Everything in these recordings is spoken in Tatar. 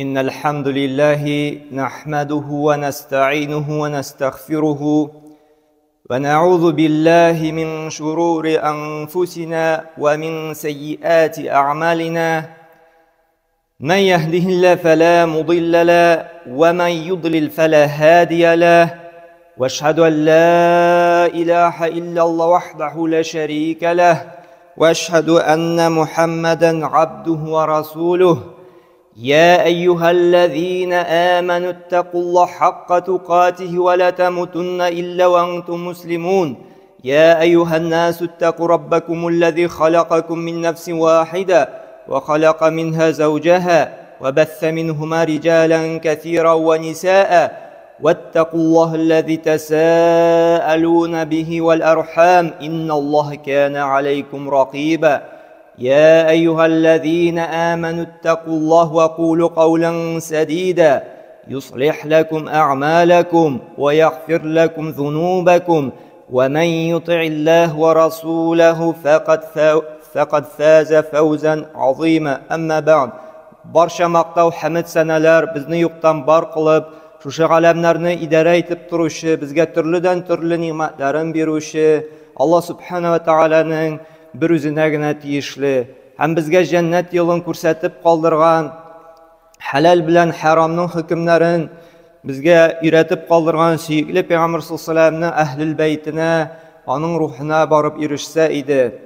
إن الحمد لله نحمده ونستعينه ونستغفره ونعوذ بالله من شرور أنفسنا ومن سيئات أعمالنا من يهده الله فلا مضل له ومن يضلل فلا هادي له واشهد أن لا إله إلا الله وحده لا شريك له واشهد أن محمدا عبده ورسوله يا أيها الذين آمنوا اتقوا الله حق تقاته ولا تموتن إلا وأنتم مسلمون يا أيها الناس اتقوا ربكم الذي خلقكم من نفس واحدة وخلق منها زوجها وبث منهما رجالا كثيرا ونساء واتقوا الله الذي تساءلون به والأرحام إن الله كان عليكم رقيبا يا أيها الذين آمنوا اتقوا الله وقولوا قولا سديدا يصلح لكم أعمالكم ويغفر لكم ذنوبكم ومن يطع الله ورسوله فقد فاز فوزا عظيما أما بعد برشا مقطع حمد سنالار بزني يقتن بارقلب شوش عالملارنı idare etip duruşu, bizge türlüden türlü nimetlerin biruşu, Allah subhanahu ve ta'ala'nın bir üzüne gine tiyişli, hem bizge cennet yolun kursetip kaldırgan, halal bilen haramның hükümlerin bizge üretip kaldırgan süyükli Peygamber sallallahu aleyhi ve sellem'nin ehlül beytine, onun ruhuna barıp irişse idi.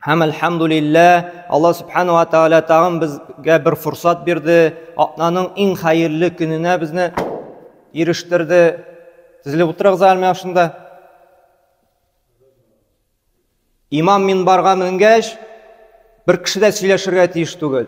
Hem elhamdülillah Allah subhanahu wa ta'ala tağın bizge bir fırsat verdi. Atlanın en hayırlı gününe bizni eriştirdi. Sizle oturaq almayaqşında. İmam minbarga mingeç bir kişi de söyleşirge tiyiş tugul.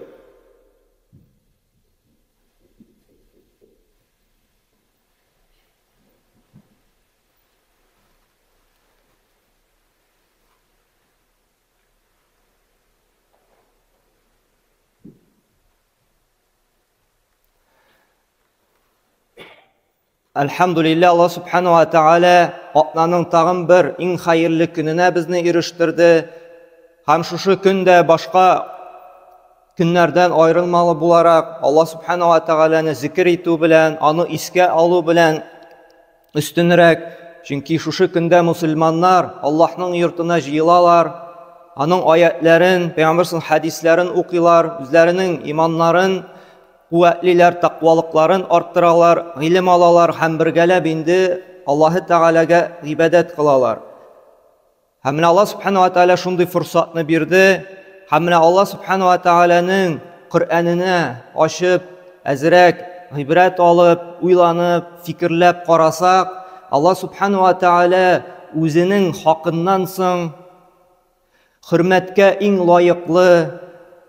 Elhamdülillah Allah subhanahu wa ta'ala Atlanın tağın bir en hayırlı gününe bizni eriştirdi. Hem şu günde başka günlerden ayrılmalı bularak Allah subhanahu wa ta'ala'nı zikir etu bilen, onu iske alu bilen üstünürek. Çünkü şu günde Müslümanlar Allah'ın yurtuna jıyılalar. Onun ayetlerin, Peygamber'in hadislerin okuyorlar, üzerinin imanların kuvvetliler, takvalıkların arttıralar, ilim alalar, hem birgelep indi Allah-u Teala'ya ibadet kılalar. Hem Allah subhanahu wa ta'ala şunday fırsatını verdi, hem Allah subhanahu wa ta'ala'nın Kur'an'ını açıp, azrek, ibret alıp, uylanıp, fikirlep qarasak, Allah subhanahu wa ta'ala özünün hakkından soň hürmetke en layıklı,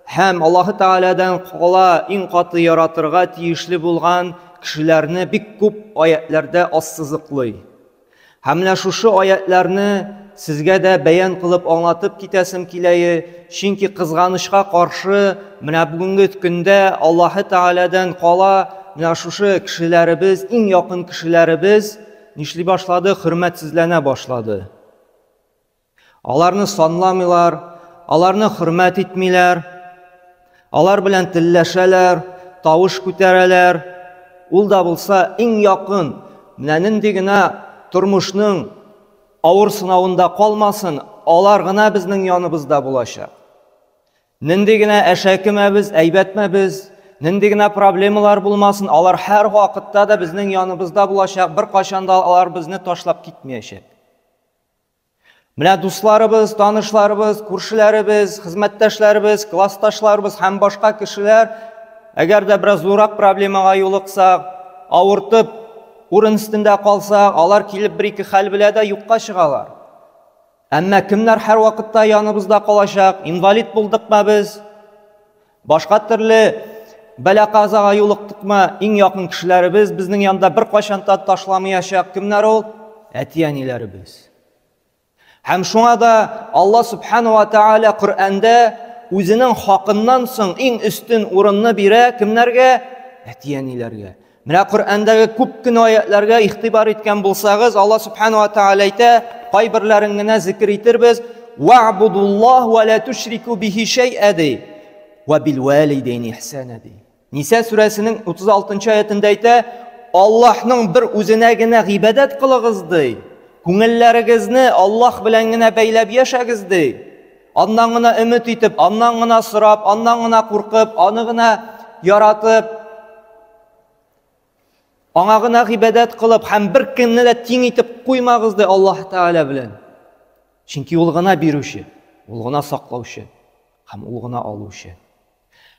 hem Allah-u Teala'dan qala en katı yaratırga tiyişli bulgan kişilerini bik köp ayetlerde assızıqlay. Hem şu ayetlerini sizge de beyan kılıp anlatıp kitesim kileyi. Çünkü kızganışka karşı bugünkü günde Allah-u Teala'dan qala şu kişilerimiz, en yakın kişilerimiz nişli başladı, hürmetsizlene başladı. Alarını sanlamıyorlar, alarını hürmet etmiyorlar. Alar bilen tilleşeler, tavuş kütereler. Ul da bulsa en yakın, nindegine turmuşnun ağır sınavında kalmasın, alar gına bizning yanımızda bulaşaq. Nindegine eşekimemiz, eybetmemiz, nindegine problemalar bulmasın, alar her vakitte de bizning yanımızda bulaşaq, bir qaşanda alar bizni taşlap gitmeyecek. Mine dostlarımız, tanışlarımız, kurşilerimiz, hizmetteşlerimiz, klastaşlarımız hem başka kişiler eğer de biraz zorak problemaga yoluqsaq, ağırtıp, urun üstünde kalsak, alar kilip bir-iki hal bile de yukka çıgalar. Ama kimler her vakitte yanımızda kalacak, invalid bulduk mu biz? Başka türlü bela kazaga yoluqtık mı? En yakın kişilerimiz bizning yanında bir qaşanta taşlamayacak. Kimler ol? Etiyanilerimiz. Hem şuna da Allah subhanahu wa ta'ala Kur'an'da özünün hakkından soň en üstün urunnu bire kimlerge? Etiyanilerge. Mine Kur'an'daki köp ayetlerge ihtibar etken bulsağız, Allah subhanahu wa ta'ala ayta, qaybirlaringine zikir etirbiz. Wa'budullah ve la tushriku bihi şey'e de. Ve bil valideyni ihsana de. Ниса сүрәсенең 36-нчы аятында әйтә: Аллаһның бер үзенә генә гыйбадат кылыгыз ди. Күңелләрегезне Аллаһ белән генә бәйләп яшәгез ди. Аннан гына өмет итеп, аннан гына сорап, аннан гына куркып, аны гына яратып, аңа гына гыйбадат кылып, һәм бер кемне дә тиң итеп куймагыз ди Аллаһ Тәгалә белән. Чөнки ул гына бирүче, ул гына саклаучы, һәм ул гына алучы.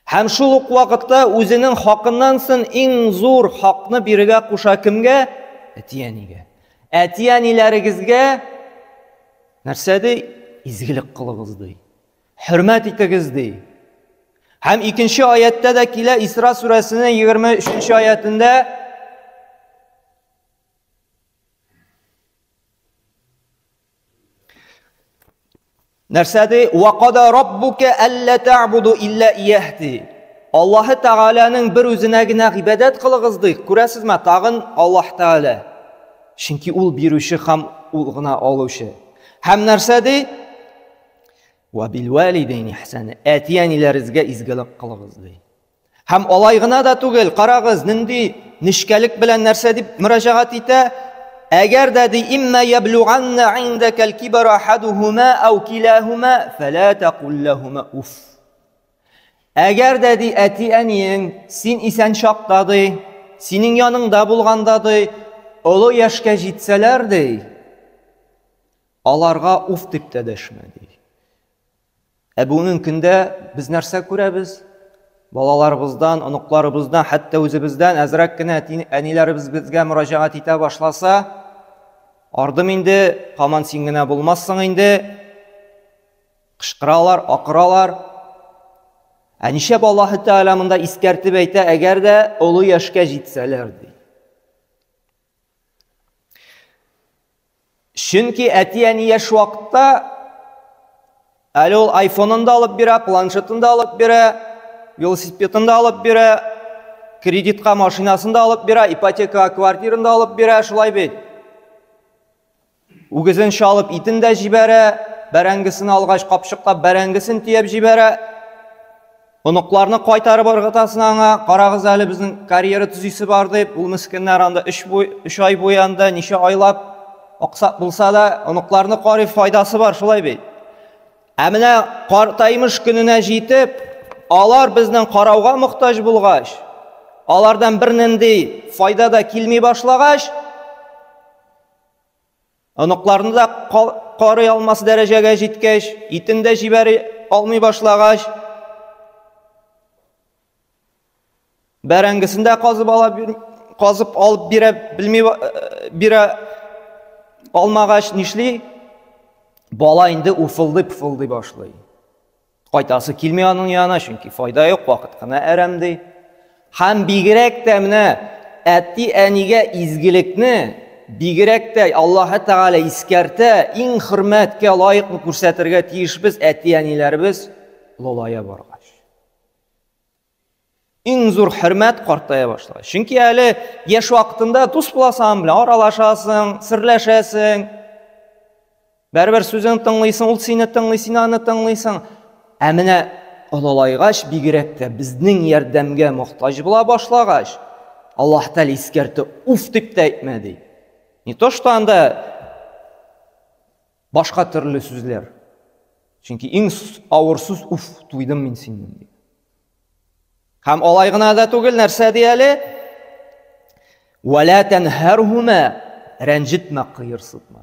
Һәм шул ук вакытта үзенең хакыннан сын иң зур хакны бирергә куша кемгә? Әтиянигә. Әтияниләрегезгә нәрсә ди? Изгелек кылыгыз ди. Хөрмәт итегез ди. Һәм икенче аятта да килә, Исра сүрәсенең 23-нче аятында: нәрсә ди? Вaqada rabbuka alla ta'budu illa iyyah. Аллаһ Тәгаләнең бер үзенә генә гыйбадат кылыгыз ди. Күрәсезме? Тагын Аллаһ Тәгалә. Чөнки ул бирүче һәм ул гына алучы. Һәм нәрсә ди? Ва бил валидейни ихсана. Әтияниләрегезгә изгелек кылыгыз ди. Һәм алай гына да түгел, карагыз, нинди нишкәлек белән нәрсә дип мөрәҗәгать итә? Әгәр дә ди имма яблуганна индәка ал-кибара ахадуһума ау килаһума фала тaqul лаһума уф. Әгәр дә ди әти-әниең син исән чакта ди, синең яныңда булганда ди, олы яшькә җитсәләр ди, аларга уф дип тә дәшмә ди. Бүгенге көндә без нәрсә күрәбез? Балаларыбыздан, оныкларыбыздан, хәтта үзебездән әзрәк кенә әниләребез безгә мөрәҗәгать итә башласа, ардым инде, һаман син генә булмассың инде, кычкыралар, акыралар. Нишләп Аллаһ Тәгалә монда искәртеп әйтә, әгәр дә олы яшькә җитсәләр ди. Чөнки әти-әни яшь вакытта әле ул iPhone-ын да алып бирә, планшетін да алып бирә, велосипедын да алып бирә, кредитка машинасын да алып бирә, ипотека квартирын да алып бирә, шулай бит. Үгезен шалып итен дә җибәрә, бәрәңгесен алгач капчыклап бәрәңгесен тиеп җибәрә. Оныкларны кайтарып ыргытасын аңа, карагыз әле безнең карьера төзисе бар дип, ул мискеннәр анда 3 ай буенда ничә айлап аксак булса да, оныкларны карый файдасы бар, шулай бит. Менә картаймыш көненә җитеп, алар безнең карауга мохтаҗ булгач, алардан бер нинди файда да килми башлагач, оныкларны да карый алмас дәрәҗәгә җиткәч, итен дә җибәри алмый башлагач, бәрәңгесен дә казып алып бирә алмагач нишли? Бала инде уфылдый башлый. Кайтасы килми аның янына, чөнки файда юк, вакыт кына әрәмди. Һәм бигрәк тә менә әти-әнигә изгелекне бигрәк тә Аллаһ Тәгалә искәртә, иң хөрмәткә лаеклы күрсәтергә тиешбез әти-әниләребез лолая баргач. Иң зур хөрмәт картая башлый. Чөнки әле яшь вакытында дус буласың белән аралашасың, серләшәсең. Бәрбер сүзен тыңлыйсың, ул сине тыңлый, син аны тыңлыйсың. Менә ололайгач бигрәк тә безнең ярдәмгә мохтаҗ була башлагач, Аллаһ Тәгалә искәртә, уф дип тә әйтмә ди. Не то что анда башка төрле сүзләр. Чөнки иң авыр сүз уф, туйдым мин синнән ди. Һәм алай гына да түгел, нәрсә ди әле? Вала танһарһума, рәнҗетмә, кыерсытма.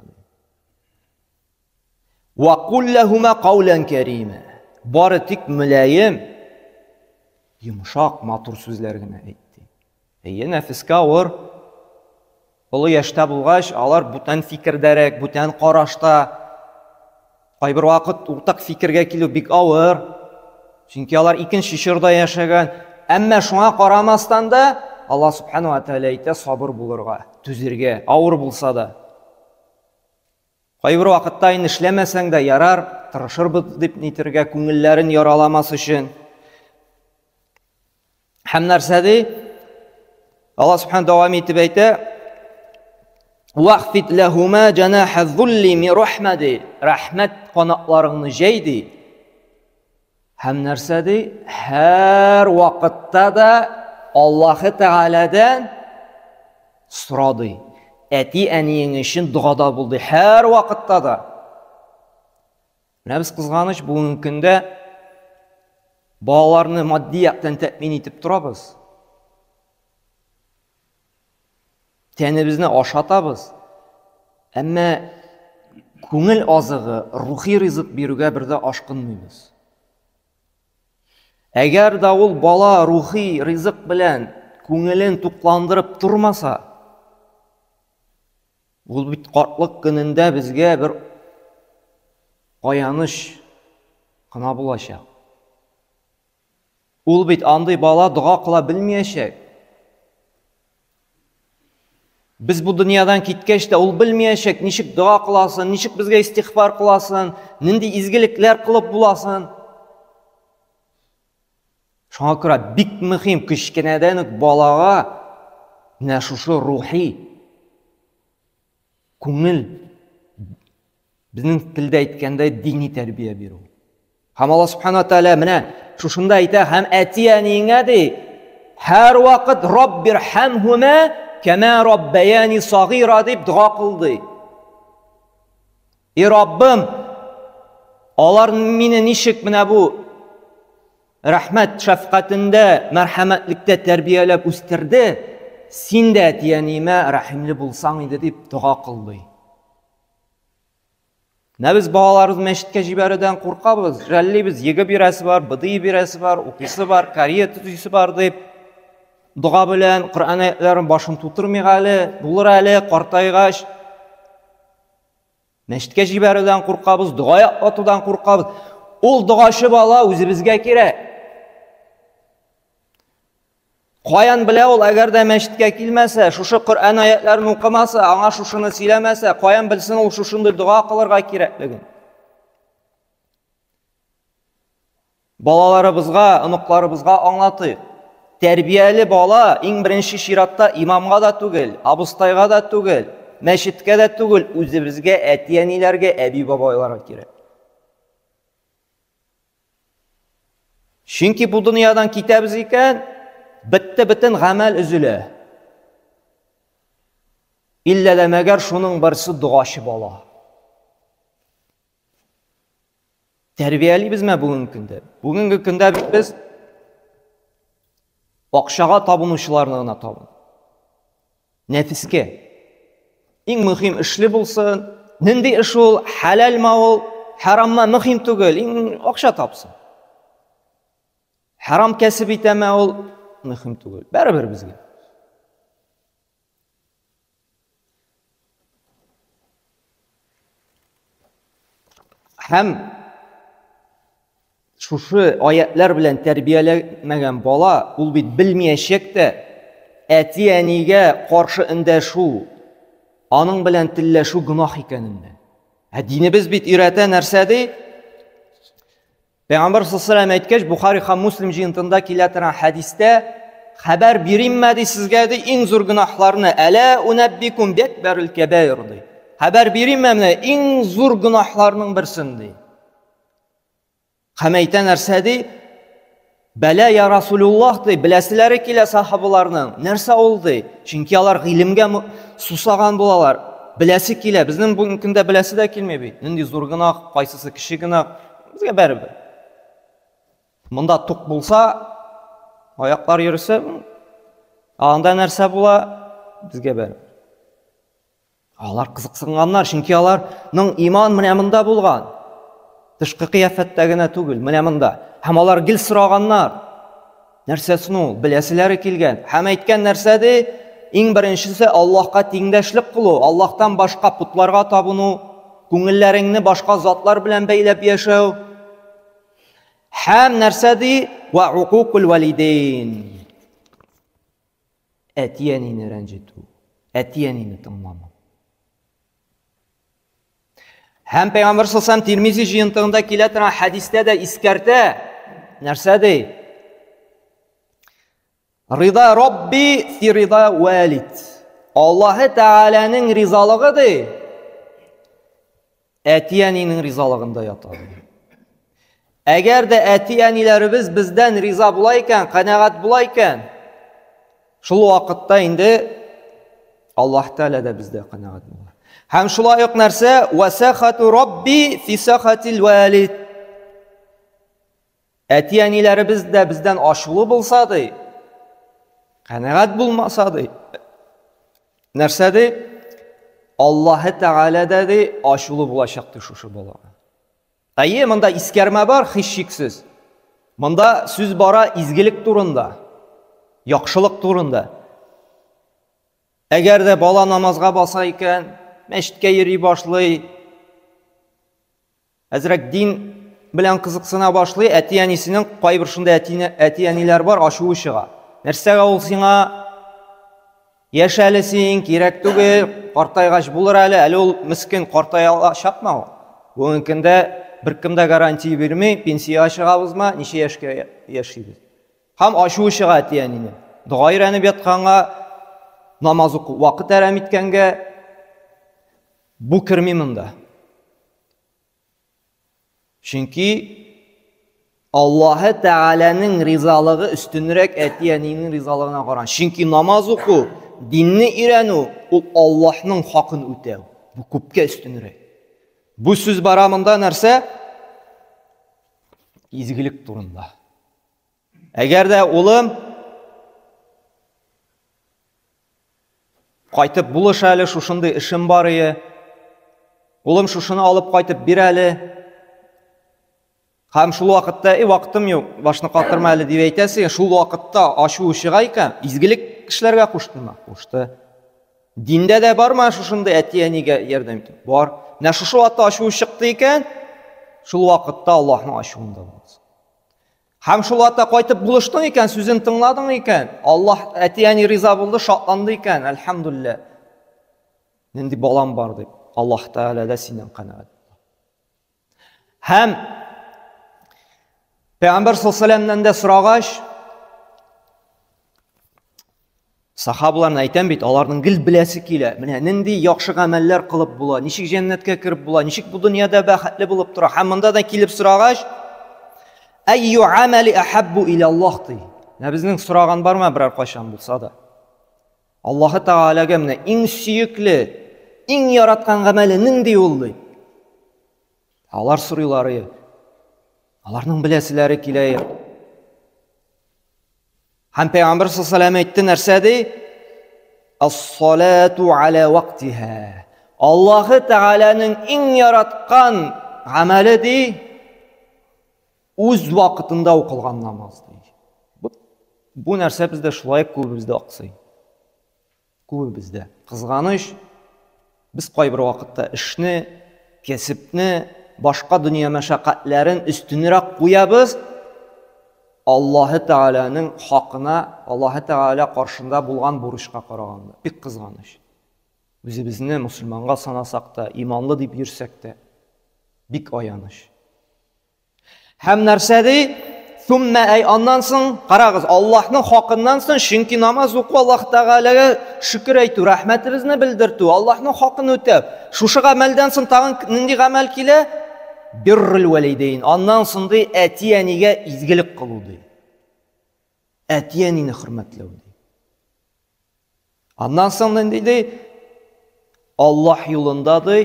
Ва кул лаһума каулан карима. Бары тик мөлаем, йомшак, матур сүзләр генә әйтте. Нәфескә авыр. Олы яшьтә булгач, алар бүтән фикердәрәк, бүтән карашта, кайбер вакыт уртак фикергә килү бик авыр. Чөнки алар икенче чорда яшәгән. Әмма шуңа карамастан да Аллаһ Субхану ва Тәгалә әйтә, сабыр булырга, түзергә, авыр булса да. Кайбер вакытта инде эшләмәсәң дә ярар, тырышырбыз дип нитергә, күңелләрен яраламас өчен. Һәм нәрсә ди? Аллаһ Субхану дәвам итеп әйтә: "Вахфид лаһума җанаха зулли ми рахмати", рәхмәт канатларыңны җәйди. Һәм нәрсә ди? Һәр вакытта да Аллаһы Тәгаләдән сорады. Әти әниең өчен дуада булды һәр вакытта да. Менә без кызганыч бүгенге көндә балаларны матди яктан тәэмин итеп торабыз. Тәнебезне ашатабыз. Әмма күңел азыгы, рухи ризык бирүгә бердә ашкынмыйбыз. Әгәр дә ул бала рухи ризык белән күңелен тукландырып тормаса, ул бит картлык көнендә безгә бер аяныш кына булачак. Ул бит андый бала дуа кыла белмәячәк. Biz bu dünyadan kitkəş də ул bilməyəcək, nişik dua qılasın, nişik bizə istighfar qılasın, nindi izgiliklər qılıb bulasın. Şuna görə bik mühim kiçkinədən balağa nəşuşu ruhi, күңел, bizning tildə aytganda dini tərbiyə biru. Ham Allah subhanahu wa ta'ala mənə şuşunda ayta, ham ətiyəniyinə de, hər vaqt Rabbirhamhuma Kema Rabbayani sagira deyib dua qıldı. Ey Rabbim, onlar meni nişik mənə bu rəhmət şəfqətində, mərhəmətlikdə tərbiyələb üstірді, sen də ətiyənimə rəhimli bulsan idi deyib dua qıldı. Nə biz bağalarız məşidkə jibərədən qorqabız, rəlli biz yegi birəsi var, bıdıy birəsi var, uqisi var, kariyə tüzüsü var deyib, dua bilen Kur'an ayetlerin başını tuturmayıq əli, bulur əli, qartayğaş. Məşidkə jibərədən qorqabız, dua yapmatıdan qorqabız. Ol duaşı bala özü bizgə kirək. Qayan bilə ol, əgər də məşidkə kilməsə, şuşu Kur'an ayetlerini oqamasa, ana şuşunu siləməsə, qayan bilsin ol şuşunda dua qılırğa kirəkligin. Balalarımızға, ınıqlarımızға anlatıyıq. Tərbiyəli bala ən birinci şiratda imamğa da tügül, abustayğa da tügül, məşidkə də tügül, özümüzə, ətiyənilərə, əbi babaylara kirək. Çünki bu dünyadan kitəbiz ikən, bitti-bitin ғəməl üzülə. İllələməgər şunun birisi duaşı bala. Tərbiyəli bizmə bugünkü gündə. Bugünkü gündə biz Akşağa tabunuşlarına tabun. Nefiske. En mühim işli bulsun. Nindi iş ol, halal ma ol, haramma mühim tügül. En akşa tapsın. Haram kesip iteme ol, mühim tügül. Beraber bizge. Hem şuşu ayetler bilen terbiyələməyən bala, ul bit bilməyəcək də, ətiyənigə qarşı indəşu, anın bilen tilləşu günah ikənində. Dinimiz bit irətə nərsədi, Peyğəmbər s.ə.v ətkəş, Buxari xan Muslim cihintində kilətərən hədistə, xəbər birinmədi sizgədi, in zur günahlarını, ələ unəbbikum bəkbərül kəbəyirdi. Xəbər birinməmlə, in zur günahlarının birsindi. Xəməytən ərsədi, bələ ya Rasulullah'dı, biləsiləri ki ilə sahabularının, nərsə oldu? Çünki alar ilimgə susağan bulalar, biləsi ki ilə, bizдің bugünkündə biləsi də kilməyib. Nindi zur günah, qaysısı kişi günah, bizgə bəribir. Munda tuq bulsa, ayaqlar yürüsə, ağında nərsə bula, bizgə bəribir. Alar qızıqsınğanlar, çünki alarның iman mənəmində bulğan. Dışqı qiyafətdəginə tügül, mənəmində. Həm alar gil sırağanlar. Nərsəsin ol, biləsiləri kilgən. Həm aytgan nərsədi, ən birinçisi Allahqa tengdaşlıq qılu, Allah'tan başqa putlarga tabunu, көңелләреңне başqa zatlar bilən bəyləb yaşau. Həm nərsədi və uququl valideyn. Ətiyənini rəncitu, ətiyənini tınlama. Hem Peygamber s.ə.v Tirmizi jiyintığında kilətən hədistə də iskərtə, nərsədir? Rida Rabbi fi rida valid. Allah-u Teala'nın rizalığıdır. Ətiyəninin rizalığında yatadır. Əgər də ətiyənilərimiz bizdən riza bulayken, qənaət bulayken, Шул вакытта инде Аллаһ Тәгалә дә бездә канәгать була. Һәм шулай ук нәрсә? Васахату Рабби фи сахатил валид. Әти-әниләребез дә бездән ачулы булса ди, канәгать булмаса ди, нәрсә ди? Аллаһ Тәгалә дә ди ачулы булачак ди шушы балага. Әйе, монда искәрмә бар, һичшиксез. Монда сүз бара изгелек турында, яхшылык турында. Әгәр дә бала намазга баса икән, мәчеткә йөри башлый, әзрәк дин белән кызыксына башлый, әти-әнисенең кайбер шундай әти-әниләр бар, ачуы чыга. Нәрсәгә ул сиңа? Яшь әле син, кирәк түгел, картайгач булыр әле ул мискин картая алачакмы ул? Бүгенге көндә беркем дә гарантия бирмәй, пенсияга чыгабызмы, ничә яшькә яшибез. Һәм ачуы чыга әти-әнинең. Дуга өйрәнеп ятканга, намаз уку вакыт әрәм иткәнгә бу керми монда. Чөнки Аллаһ Тәгаләнең ризалыгы өстенрәк әти-әнинең ризалыгына караган. Чөнки намаз уку, динне өйрәнү, ул Аллаһның хакын үтәү. Бу күпкә өстенрәк. Бу сүз бара монда нәрсә? Изгелек турында. Әгәр дә улым кайтып булыш әле, шушындай эшем бар ие, улым шушыны алып кайтып бир әле, һәм шул вакытта вакытым юк, башны катырма әле дип әйтәсең, шул вакытта ачуы чыга икән, изгелек эшләргә куштымы? Кушты. Диндә дә бармы шушындай әти-әнигә ярдәм итү? Бар. Менә шушы вакытта ачуы чыкты икән, шул вакытта Аллаһның ачуында булсын. Һәм шул вакытта кайтып булыштың икән, сүзен тыңладың икән, Аллаһ әти-әни риза булды, шатланды икән, әлхәмдүлилләh. Нинди балам бар дип, Аллаһ Тәгалә дә синнән канәгать. Һәм Пәйгамбәр саллаллаһу алейһи ва сәлләмнән дә сорагач, сахабаларны әйтәм бит, аларның гел беләсе килә. Менә нинди яхшы гамәлләр кылып була, ничек җәннәткә кирип була, ничек бу дөньяда бәхетле булып тора. Һәм монда да килеп сорагач, әйю амали ахаббу иля Аллаһ ди. Безнең сораган бармы берәр кайчан булса да? Аллаһ Тәгаләгә менә иң сөекле, иң яраткан гамәле нинди ул ди? Алар сорыйлар. Аларның беләселәре килә. Һәм Пәйгамбәр саллаллаһу алейһи ва сәлләм әйтте нәрсә ди? Ас-салату аля вактиһа. Аллаһ Тәгаләнең иң яраткан гамәле ди, үз вакытында укылган намаз ди. Бу нәрсә бездә шулай күбебездә аксый. Күбебездә кызганыч, без кайбер вакытта эшне, кәсепне, башка дөнья мәшәкатьләрен өстенрәк куябыз, Аллаһ Тәгаләнең хакына, Аллаһ Тәгалә каршында булган бурычка караганда. Бик кызганыч. Үзебезне мусульманга санасак та, иманлы дип йөрсәк тә, бик аяныч. Һәм нәрсә ди? Сумма әй аннан соң, карагыз, Аллаһның хакыннан соң, чөнки намаз уку Аллаһ Тәгаләгә шөкер әйтү, рәхмәтебезне белдертү, Аллаһның хакын үтәп. Шушы гамәлдән соң тагын нинди гамәл килә? Биррул валидейн. Аннан соң ди әти-әнигә изгелек кылу ди. Әти-әнине хөрмәтләү ди. Аннан соң нинди ди? Аллаһ юлында ди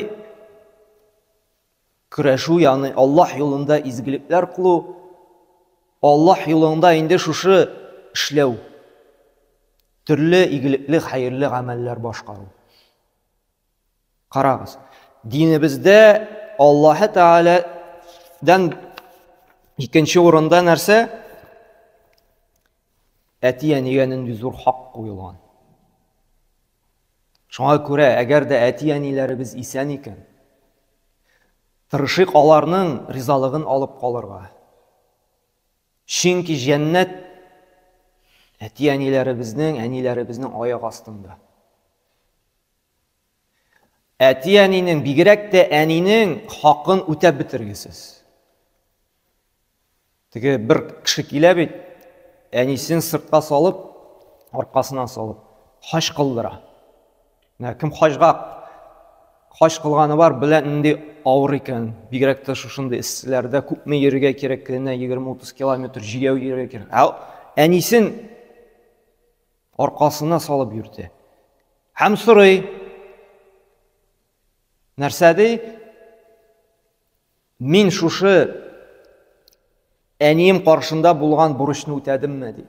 көрәшү, ягъни Аллаһ юлында изгелекләр кылу, Аллаһ юлында инде шушы эшләү, төрле игелекле, хәерле гамәлләр башкару. Карагыз, динебездә Аллаһ Тәгаләдән икенче урында нәрсә? Әти-әнигә нинди зур хак куелган. Шуңа күрә, әгәр дә әти-әниләребез исән икән, тырышыйк аларның ризалыгын алып калырга. Чөнки җәннәт әти-әниләребезнең, әниләребезнең аяк астында. Әти-әнинең, бигрәк тә әнинең хакын үтәп бетергесез. Теге бер кеше килә бит, әнисен сыртка салып, аркасына салып, хаҗ кылдыра. Кем хаҗ кылганы бар, белән инде авыр икән, бигрәк тә шушындай эсселәрдә күпме йөрергә кирәк, көненә 20-30 километр җигәү йөрергә кирәк. Әнисен аркасына салып йөртә. Һәм сорый, нәрсә ди? Мин шушы әнием каршында булган бурычны үтәдемме ди.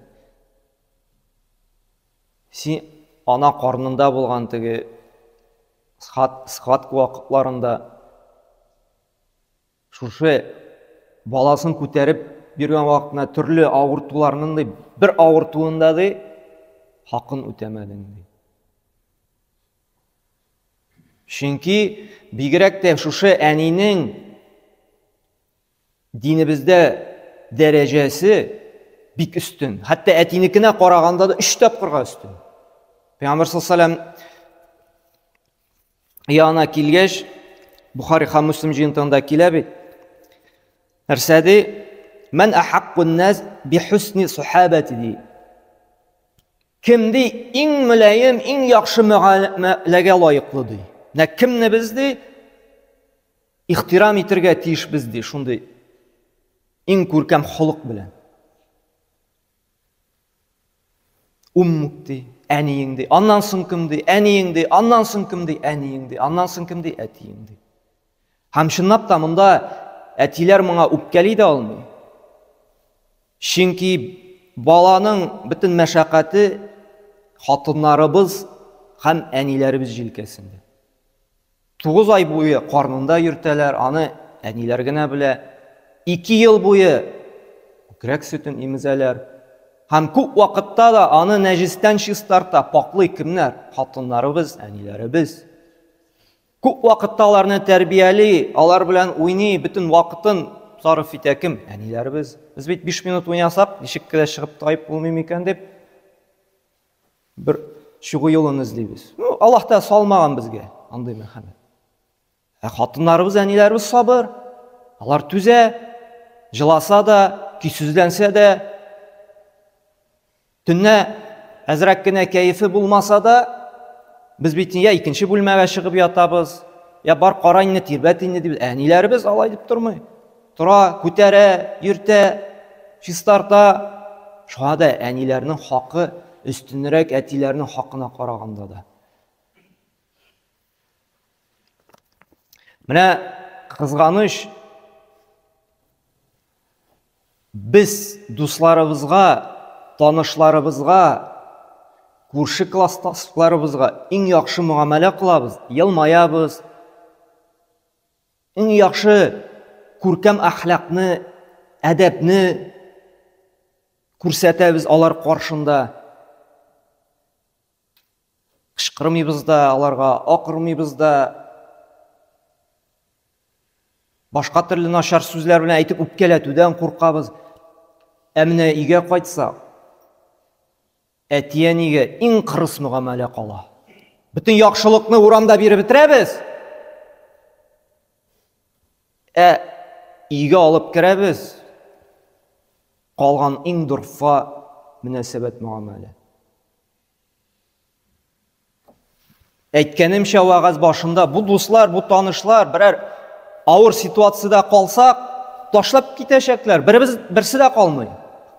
Син ана карнында булган теге схватка вакытларында шушы баласын күтәреп биргән вакытында төрле авыртуларның бер авыртуында хакын үтәмәдең ди. Чөнки бигрәк тә шушы әнинең динебездә дәрәҗәсе бик үстен. Хәтта әтинекенә караганда да 3 тапкырга үстен. Пәйгамбер саллаллаһу алейһи ва саллям янына килгәч, Бухари һәм Муслим җыентыгында килә бит. Нәрсә ди? Мен ахаккун нас бихусни сухабати ди. Кем ди иң мөлаем, иң яхшы мөгаләгә лаеклы ди. Нә кемне без ди ихтирам итәргә тиешбез ди, шундый иң күркәм холык белән. Уммук ди, әниең ди, аннан соң кем ди, әниең ди, аннан соң кем ди, әниең ди, аннан соң кем ди, әтиең ди. Һәм чынлап та монда әтиләр моңа үпкәли дә алмый. Чөнки баланың бөтен мәшәкате хатыннарыбыз һәм әниләребез җилкәсендә. 9 ай буе карнында йөртәләр, аны әниләр генә белә. 2 ел буе күкрәк сөтен имезәләр. Һәм күп вакытта да аны нәҗистән чистарта, паклый кемнәр? Хатыннарыбыз, әниләребез. Күп вакытта аларны тәрбияли, алар белән уйный, бөтен вакытын сарыф итә кем? Әниләребез. Без бит 5 минут уйнасак, ничек кенә чыгып тайып булмый микән дип бер чыгу юлын эзлибез. Аллаһ та салмаган безгә андый мәхәббәт. Хатыннарыбыз, әниләребез сабыр. Алар түзә, җыласа да, кисүзләнсә дә, төнне әзрәк кенә кәефе булмаса да, без бит я икенче бүлмәгә чыгып ятабыз, я бар кара инне тирбәт инне дип, әниләребез алай дип тормый. Тора, күтәрә, йөртә, чистарта. Шуңа да әниләрнең хакы өстенрәк әтиләрнең хакына караганда да. Менә кызганыч, без дусларыбызга, танышларыбызга, күрше классташларыбызга иң яхшы муамәлә кылабыз, елмаябыз. Иң яхшы күркәм әхлакны, әдәпне күрсәтәбез алар каршында. Кычкырмыйбыз да, аларга акырмыйбыз да. Башка төрле начар сүзләр белән әйтеп үпкәләтүдән куркабыз. Әмнә өйгә кайтсак, әтиәнигә иң кырыс муамәлә кала. Бөтен яхшылыкны урамда биреп бетерәбез. Өйгә алып керәбез. Калган иң дурфа мөнәсәбәт муамәлә. Әйткәнемчә вагыз башында бу дуслар, бу танышлар берәр авыр ситуациядә калсак, ташлап китәчәкләр. Берсе дә калмый.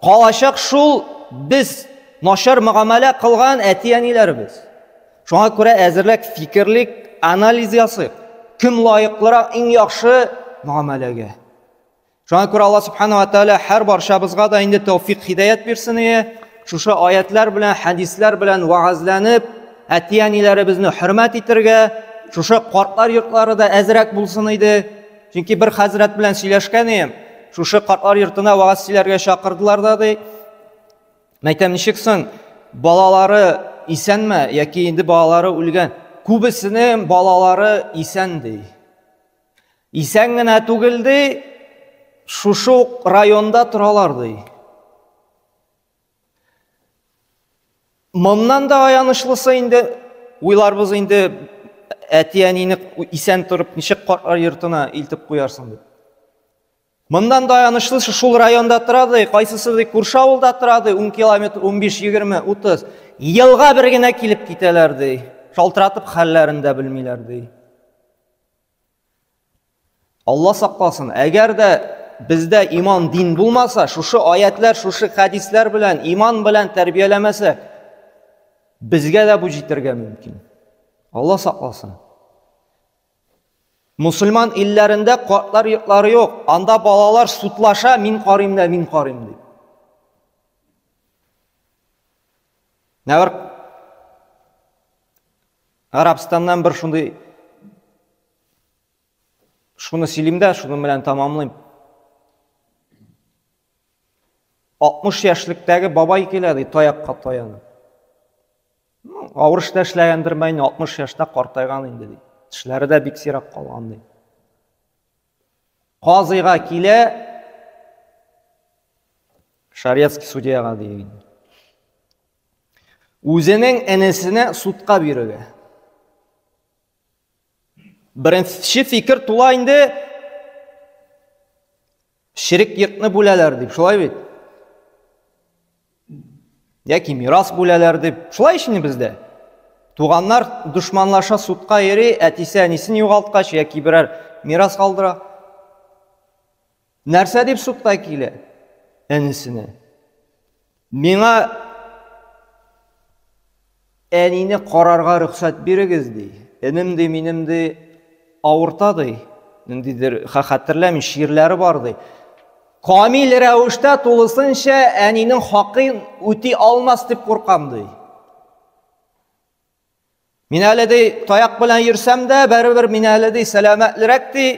Калачак шул без начар муамәлә кылган әти-әниләребез. Шуңа күрә әзерлек, фикерлек, анализ ясыйк. Кем лаеклырак иң яхшы муамәләгә. Шуңа күрә Аллаһ Субханаһу ва Тааля һәр барчабызга да инде тәүфик, хидаят бирсен. Шушы аятлар белән, хадислар белән ваазланып, әти-әниләребезне хөрмәт итәргә, шушы картлар йортлары да әзрәк булсын иде. Чөнки бер хәзрәт белән сөйләшкән идем. Шушы картлар йортына вааз сөйләргә чакырдылар да ди. Мәйтәм, ничек соң балалары исәнме, яки инде балалары үлгән? Күбесенең балалары исән ди. Исән генә түгел ди, шушы районда торалар ди. Моннан да аянышлысы инде уйларбыз инде әти-әнине исән торып ничек картлар йортына илтеп куярсың дип. Моннан да аянышлысы шул районда торады, кайсысы ди күрше авылда торады, 10 километр, 15, 20, 30 елга бер генә килеп китәләр ди. Шалтыратып хәлләрен дә белмиләр ди. Алла сакласын. Әгәр дә бездә иман, дин булмаса, шушы аятлар, шушы хадислар белән, иман белән тәрбияләмәсәк, Bizge de bu jitirge mümkün. Allah saklaсын. Müslüman illerinde kartlar yurtları yok. Anda balalar sutlaşa min karayım deyip. Ne var? Arabistan'dan bir şunu sileyim de şunu bilen tamamlayayım. 60 yaşlıktaki baba keledi tayakka tayanıp. Ağır işte işleyendirmeyin 60 yaşta qartaygan indi deydi. Tişleri de bik sirak kalgan deydi. Qazıga kile şariatski sudiyaga deydi. Өзінің enesine sutqa birige. Birinchi fikir tula indi şirik yırtını buleler deyip. Şolay bit. Яки мирас бүләләр дип. Шулай ишини бездә. Туганнар душманлаша сутка йөри, әтисе әнисен югалткач яки берәр мирас калдыра. Нәрсә дип сутка килә? Әнисенә. Миңа әнине карарга рөхсәт бирегез ди. Энем ди, минем ди авырта ди. Ниндидер хәтерләмим ширләре бар ди. Kamil rəvişdə tulısınca əninin haqqın üti almaz deyib qorqam dey. Min hələ dey tayaq bilən yirsəm də bərabər min hələ dey sələmətlirək dey.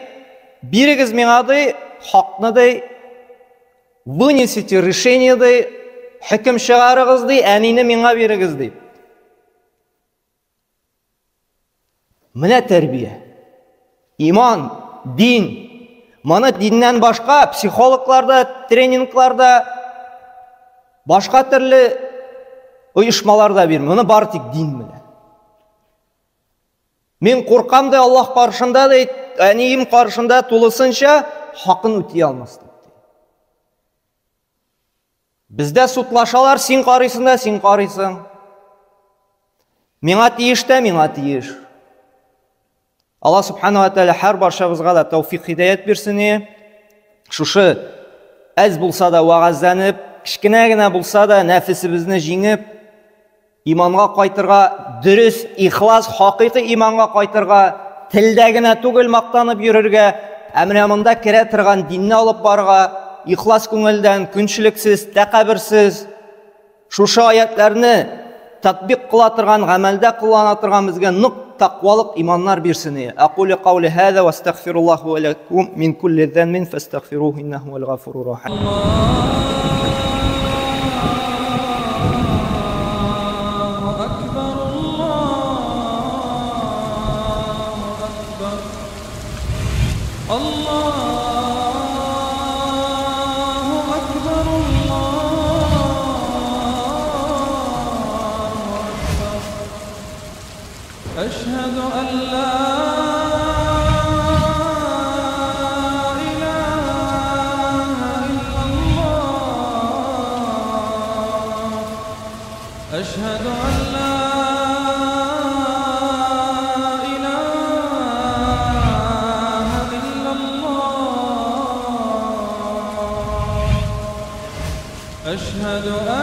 Birigiz miňa dey haqqını dey vınесите решение dey hüküm çıgarıgız dey ənini miňa birigiz deyib. Менә тәрбия. İman, din. Mana dindən başqa psixologlarda, treningllarda, başqa türlü uyuşmalarda bir. Bunu bar tik din bilen. Men qorqam da Allah qarşında da, aniyim qarşında tulısınca haqqın ötey almaz deydi. Bizdə sutlaşalar, sen qarıysın da sen qarıysın. Miňa tiyiş de miňa tiyiş. Allah subhanahu wa ta'ala her barşabızga da tevfik hidayet birsin. Şuşu az bulsa da vaazlanıp, kichkina gina bulsa da nefsimizni jingib, imanga qaytırga, dürüst, ihlas, haqiqiy imanga qaytırga, tildagina tugul maqtanıp yürürge, amramında kire turgan dinni alıp barga, ihlas ko'ngildan, kunchiliksiz, taqabirsiz, şuşu ayetlerini tatbiq qila turgan, amalda qilana turgan bizga nuq taqvalık imanlar birsini. Aqulu qawli hada ve estağfirullah ve lekum min kulli zanbin festağfiruhu innehu vel gafurur rahim. أشهد أن لا إله إلا الله أشهد أن لا إله إلا الله أشهد أن